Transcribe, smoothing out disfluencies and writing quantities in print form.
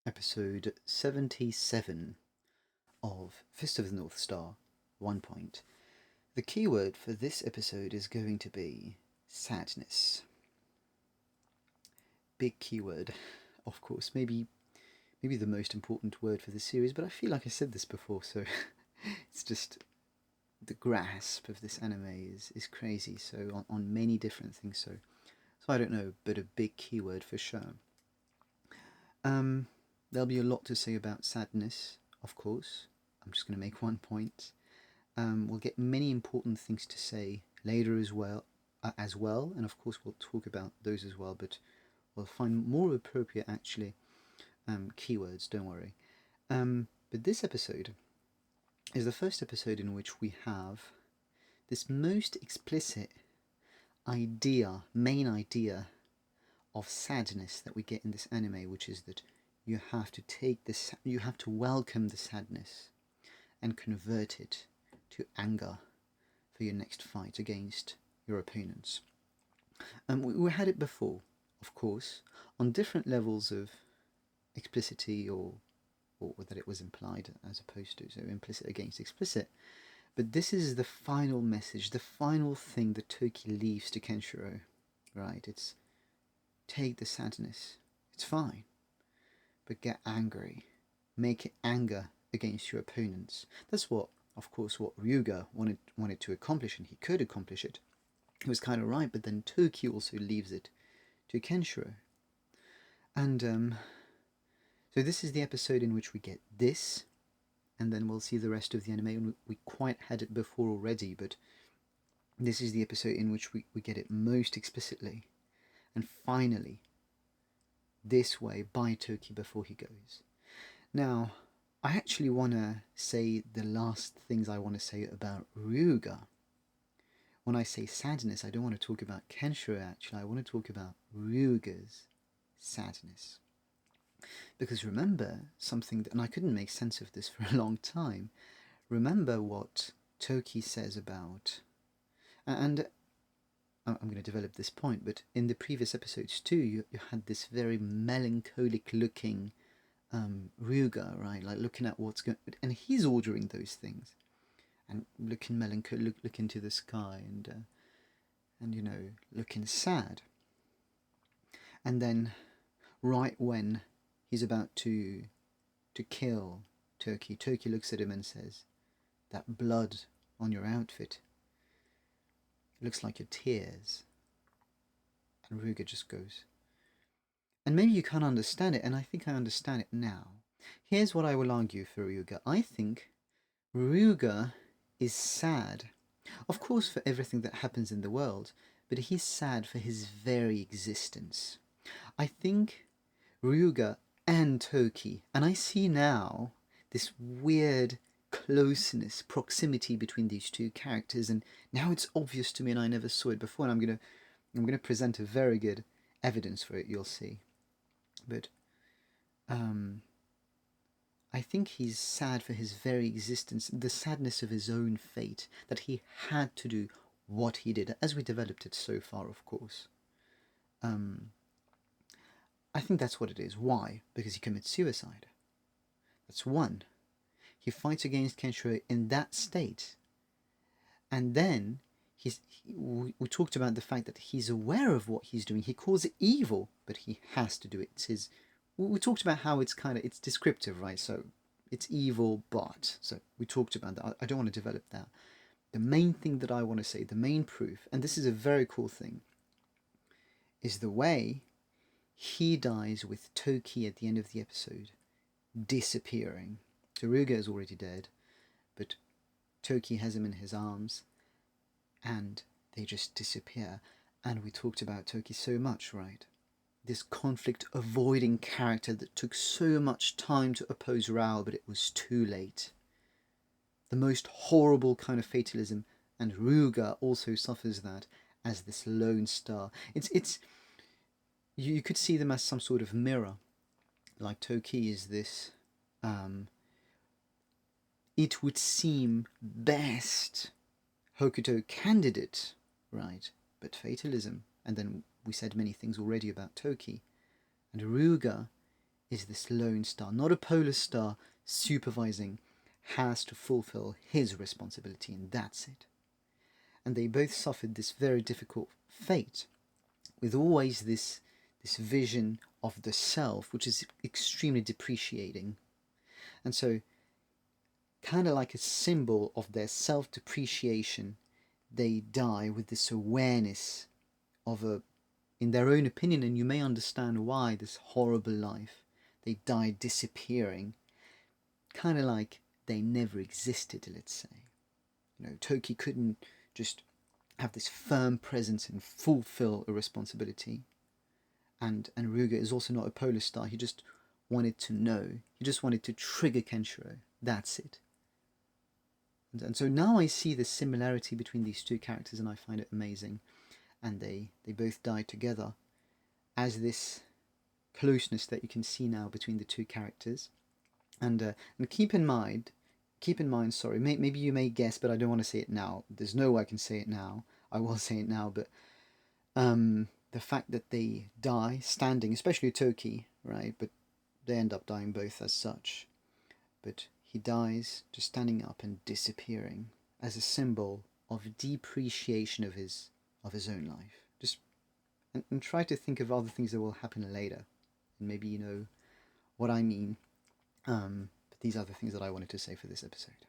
episode 77 of Fist of the North Star 1 point. The keyword for this episode is going to be sadness. Big keyword, of course, maybe the most important word for this series, but I feel like I said this before, so it's just the grasp of this anime is crazy, so on many different things, so I don't know, but a big keyword for sure. There'll be a lot to say about sadness, of course. I'm just going to make 1 point. We'll get many important things to say later as well, and of course we'll talk about those as well, but we'll find more appropriate, actually, keywords, don't worry. But this episode is the first episode in which we have this most explicit main idea of sadness that we get in this anime, which is that you have to welcome the sadness and convert it to anger for your next fight against your opponents. We had it before, of course, on different levels of explicitity or that it was implied as opposed to, so implicit against explicit. But this is the final message, the final thing that Toki leaves to Kenshiro, right? It's take the sadness, it's fine, but get angry. Make it anger against your opponents. That's what Ryuga wanted to accomplish, and he could accomplish it. He was kind of right, but then Toki also leaves it to Kenshiro. And so this is the episode in which we get this, and then we'll see the rest of the anime. And we quite had it before already, but this is the episode in which we get it most explicitly. And finally, this way, by Toki before he goes. Now, I actually want to say the last things I want to say about Ryuga. When I say sadness, I don't want to talk about Kenshiro, actually. I want to talk about Ryuga's sadness. Because remember something, and I couldn't make sense of this for a long time. Remember what Toki says about, and I'm going to develop this point, but in the previous episodes too, you had this very melancholic looking Ryuga, right? Like looking at what's going, and he's ordering those things, and looking melancholic, looking to the sky, and looking sad. And then, right when he's about to kill Toki looks at him and says, "That blood on your outfit, it looks like your tears." And Ryuga just goes. And maybe you can't understand it, and I think I understand it now. Here's what I will argue for Ryuga. I think Ryuga is sad, of course, for everything that happens in the world, but he's sad for his very existence. I think Ryuga and Toki, and I see now this weird closeness, proximity between these two characters, and now it's obvious to me, and I never saw it before, and I'm gonna present a very good evidence for it, you'll see. But I think he's sad for his very existence, the sadness of his own fate, that he had to do what he did, as we developed it so far, of course. I think that's what it is. Why? Because he commits suicide. That's one. He fights against Kenshiro in that state. And then we talked about the fact that he's aware of what he's doing. He calls it evil, but he has to do it. It's his. We talked about how it's descriptive, right? So it's evil, but. So we talked about that. I don't want to develop that. The main thing that I want to say, the main proof, and this is a very cool thing, is the way he dies with Toki at the end of the episode disappearing. So Ryuga is already dead, but Toki has him in his arms, and they just disappear. And we talked about Toki so much, right? This conflict-avoiding character that took so much time to oppose Rao, but it was too late. The most horrible kind of fatalism, and Ryuga also suffers that as this lone star. You could see them as some sort of mirror. Like Toki is this, it would seem, best Hokuto candidate, right? But fatalism. And then we said many things already about Toki. And Ryuga is this lone star, not a polar star supervising, has to fulfill his responsibility, and that's it. And they both suffered this very difficult fate, with always this vision of the self, which is extremely depreciating. And so, kind of like a symbol of their self-depreciation, they die with this awareness of in their own opinion, and you may understand why, this horrible life. They die disappearing, kind of like they never existed, let's say. Toki couldn't just have this firm presence and fulfill a responsibility. And Ruga is also not a polar star. He just wanted to know. He just wanted to trigger Kenshiro. That's it. And so now I see the similarity between these two characters, and I find it amazing. And they both die together as this closeness that you can see now between the two characters. And keep in mind, sorry, maybe you may guess, but I don't want to say it now. There's no way I can say it now. I will say it now, but the fact that they die standing, especially Toki, right? But they end up dying both as such. But he dies just standing up and disappearing as a symbol of depreciation of his own life. Just and try to think of other things that will happen later, and maybe you know what I mean. But these are the things that I wanted to say for this episode.